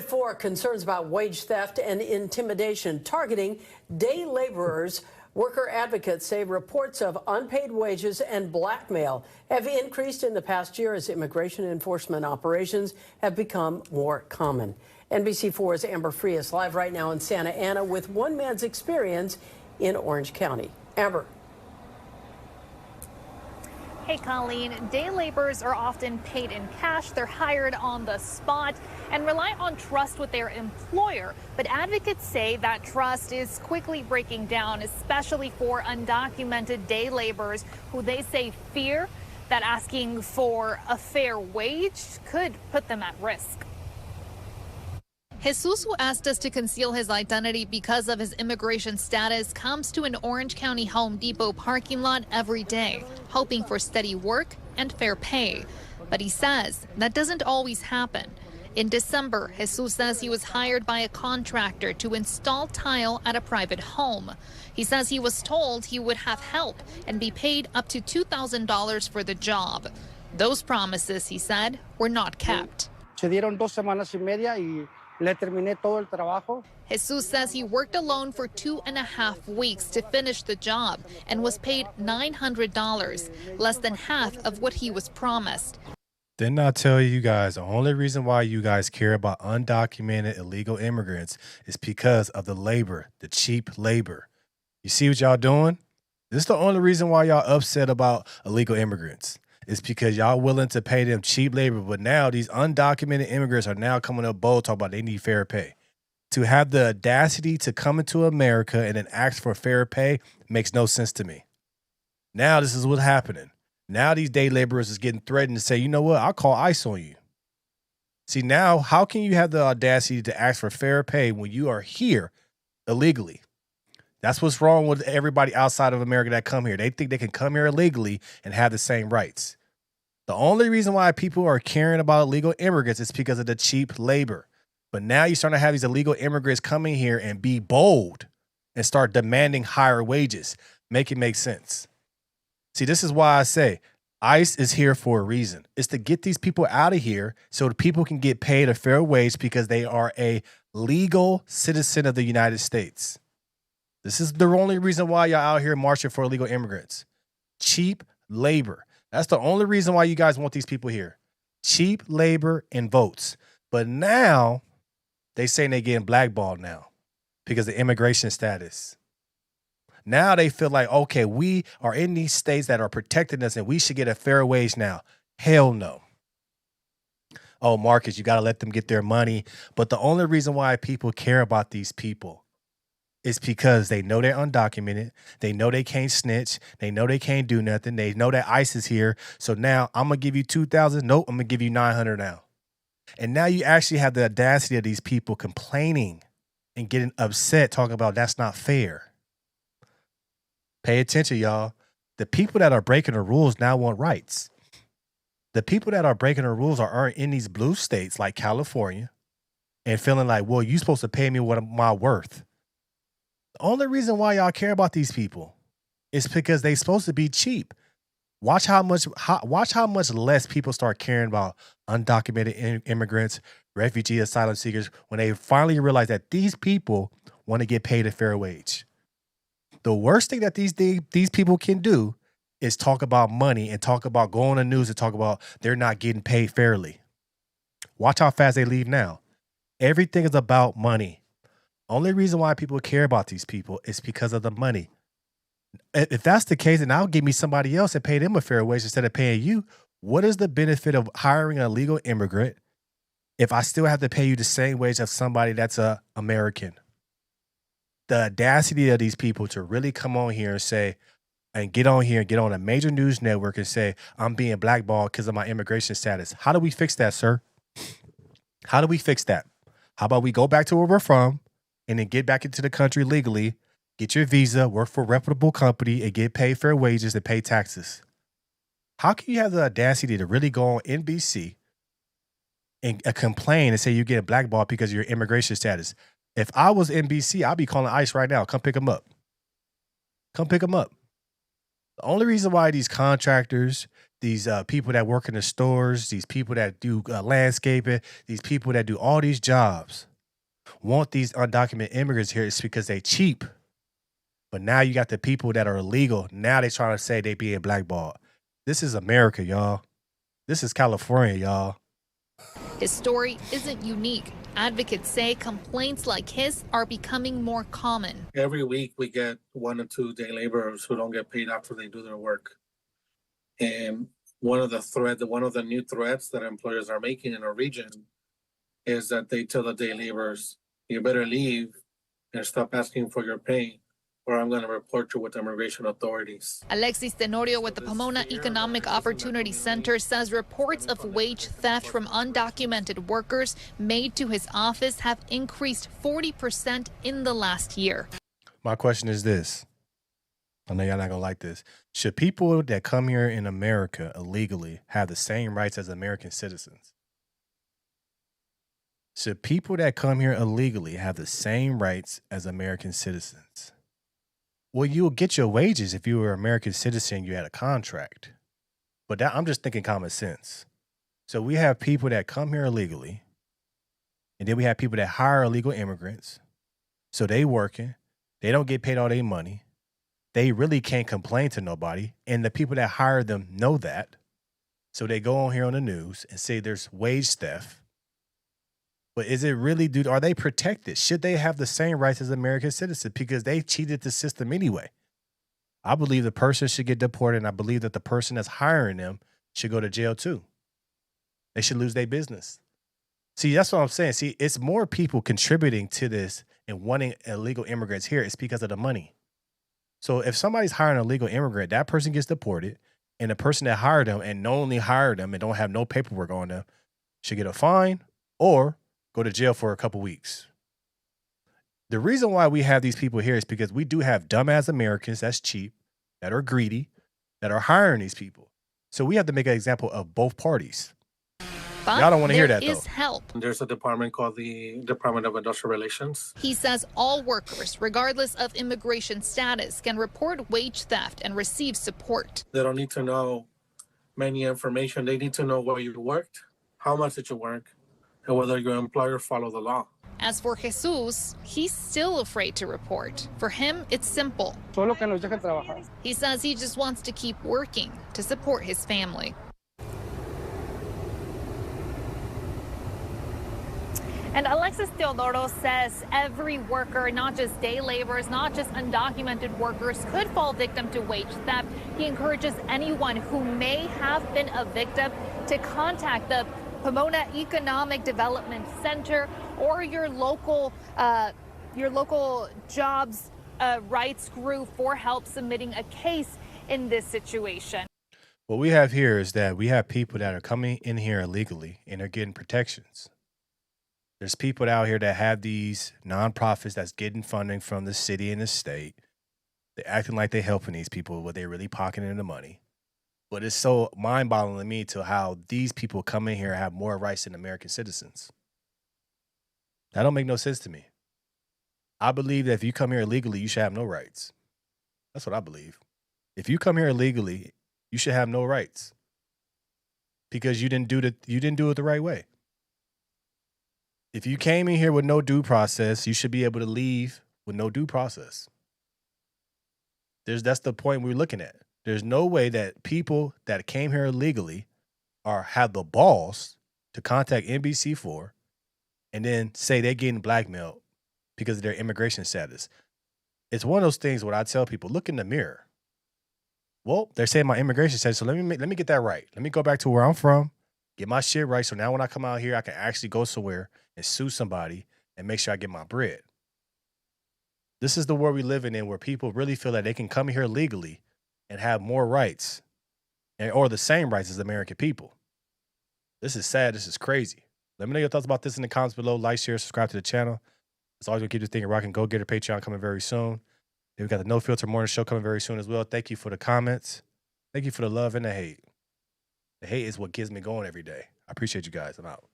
At 4, concerns about wage theft and intimidation targeting day laborers. Worker advocates say reports of unpaid wages and blackmail have increased in the past year as immigration enforcement operations have become more common. NBC4's Amber Frias live right now in Santa Ana with one man's experience in Orange County. Amber. Hey, Colleen, day laborers are often paid in cash. They're hired on the spot and rely on trust with their employer. But advocates say that trust is quickly breaking down, especially for undocumented day laborers who they say fear that asking for a fair wage could put them at risk. Jesus, who asked us to conceal his identity because of his immigration status, comes to an Orange County Home Depot parking lot every day, hoping for steady work and fair pay. But he says that doesn't always happen. In December, Jesus says he was hired by a contractor to install tile at a private home. He says he was told he would have help and be paid up to $2,000 for the job. Those promises, he said, were not kept. Se dieron 2 semanas y media y le terminé todo el trabajo. Jesus says he worked alone for 2.5 weeks to finish the job and was paid $900, less than half of what he was promised. Didn't I tell you guys the only reason why you guys care about undocumented illegal immigrants is because of the labor, the cheap labor. You see what y'all doing? This is the only reason why y'all upset about illegal immigrants. It's because y'all willing to pay them cheap labor, but now these undocumented immigrants are now coming up bold talking about they need fair pay. To have the audacity to come into America and then ask for fair pay makes no sense to me. Now this is what's happening. Now these day laborers is getting threatened to say, you know what, I'll call ICE on you. See, now how can you have the audacity to ask for fair pay when you are here illegally? That's what's wrong with everybody outside of America that come here. They think they can come here illegally and have the same rights. The only reason why people are caring about illegal immigrants is because of the cheap labor. But now you're starting to have these illegal immigrants coming here and be bold and start demanding higher wages. Make it make sense. See, this is why I say ICE is here for a reason. It's to get these people out of here so the people can get paid a fair wage because they are a legal citizen of the United States. This is the only reason why y'all out here marching for illegal immigrants. Cheap labor. That's the only reason why you guys want these people here. Cheap labor and votes. But now they saying they're getting blackballed now because of immigration status. Now they feel like, okay, we are in these states that are protecting us and we should get a fair wage now. Hell no. Oh, Marcus, you got to let them get their money. But the only reason why people care about these people is because they know they're undocumented. They know they can't snitch. They know they can't do nothing. They know that ICE is here. So now I'm going to give you $2,000. Nope, I'm going to give you $900 now. And now you actually have the audacity of these people complaining and getting upset, talking about that's not fair. Pay attention, y'all. The people that are breaking the rules now want rights. The people that are breaking the rules are in these blue states like California and feeling like, well, you're supposed to pay me what my worth. The only reason why y'all care about these people is because they're supposed to be cheap. Watch how much less people start caring about undocumented immigrants, refugee asylum seekers when they finally realize that these people want to get paid a fair wage. The worst thing that these people can do is talk about money and talk about going on the news and talk about they're not getting paid fairly. Watch how fast they leave now. Everything is about money. Only reason why people care about these people is because of the money. If that's the case, then I'll give me somebody else and pay them a fair wage instead of paying you. What is the benefit of hiring an illegal immigrant if I still have to pay you the same wage of somebody that's a American? The audacity of these people to really come on here and say, and get on here and get on a major news network and say, I'm being blackballed because of my immigration status. How do we fix that, sir? How do we fix that? How about we go back to where we're from and then get back into the country legally, get your visa, work for a reputable company, and get paid fair wages and pay taxes? How can you have the audacity to really go on NBC and complain and say you're getting blackballed because of your immigration status? If I was NBC, I'd be calling ICE right now. Come pick them up. Come pick them up. The only reason why these contractors, these people that work in the stores, these people that do landscaping, these people that do all these jobs want these undocumented immigrants here. It's because they cheap. But now you got the people that are illegal. Now they trying to say they being blackballed. This is America, y'all. This is California, y'all. His story isn't unique. Advocates say complaints like his are becoming more common. Every week we get 1 or 2 day laborers who don't get paid after they do their work. And one of the new threats that employers are making in our region is that they tell the day laborers, you better leave and stop asking for your pay, or I'm going to report you with immigration authorities. Alexis Tenorio with the Pomona Economic Opportunity Center says reports of wage theft from undocumented workers made to his office have increased 40% in the last year. My question is this. I know y'all not gonna like this. Should people that come here in America illegally have the same rights as American citizens? Should people that come here illegally have the same rights as American citizens? Well, you'll get your wages if you were an American citizen, you had a contract. But I'm just thinking common sense. So we have people that come here illegally, and then we have people that hire illegal immigrants. So they working, they don't get paid all their money. They really can't complain to nobody. And the people that hire them know that. So they go on here on the news and say there's wage theft. But is it really, dude, are they protected? Should they have the same rights as American citizens? Because they cheated the system anyway. I believe the person should get deported, and I believe that the person that's hiring them should go to jail too. They should lose their business. See, that's what I'm saying. See, it's more people contributing to this and wanting illegal immigrants here. It's because of the money. So if somebody's hiring an illegal immigrant, that person gets deported, and the person that hired them and knowingly hired them and don't have no paperwork on them should get a fine or go to jail for a couple weeks. The reason why we have these people here is because we do have dumbass Americans that's cheap, that are greedy, that are hiring these people. So we have to make an example of both parties. But y'all don't want to hear that, there is though. help. There's a department called the Department of Industrial Relations. He says all workers, regardless of immigration status, can report wage theft and receive support. They don't need to know many information. They need to know where you worked, how much did you work, and whether your employer followed the law. As for Jesus, he's still afraid to report. For him, it's simple. Solo que nos dejen trabajar. He says he just wants to keep working to support his family. And Alexis Teodoro says every worker, not just day laborers, not just undocumented workers, could fall victim to wage theft. He encourages anyone who may have been a victim to contact the Pomona Economic Development Center or your local jobs rights group for help submitting a case in this situation. What we have here is that we have people that are coming in here illegally and are getting protections. There's people out here that have these nonprofits that's getting funding from the city and the state. They're acting like they're helping these people, but they're really pocketing the money. But it's so mind-boggling to me to how these people come in here and have more rights than American citizens. That don't make no sense to me. I believe that if you come here illegally, you should have no rights. That's what I believe. If you come here illegally, you should have no rights because you didn't do it the right way. If you came in here with no due process, you should be able to leave with no due process. That's the point we're looking at. There's no way that people that came here illegally have the balls to contact NBC4 and then say they're getting blackmailed because of their immigration status. It's one of those things where I tell people, look in the mirror. Well, they're saying my immigration status, so let me get that right. Let me go back to where I'm from, get my shit right, so now when I come out here, I can actually go somewhere and sue somebody and make sure I get my bread. This is the world we live in where people really feel that they can come here legally and have more rights or the same rights as American people. This is sad. This is crazy. Let me know your thoughts about this in the comments below. Like, share, subscribe to the channel. It's always going to keep this thing rocking. Go get a Patreon coming very soon. Then we got the No Filter Morning Show coming very soon as well. Thank you for the comments. Thank you for the love and the hate. The hate is what gets me going every day. I appreciate you guys. I'm out.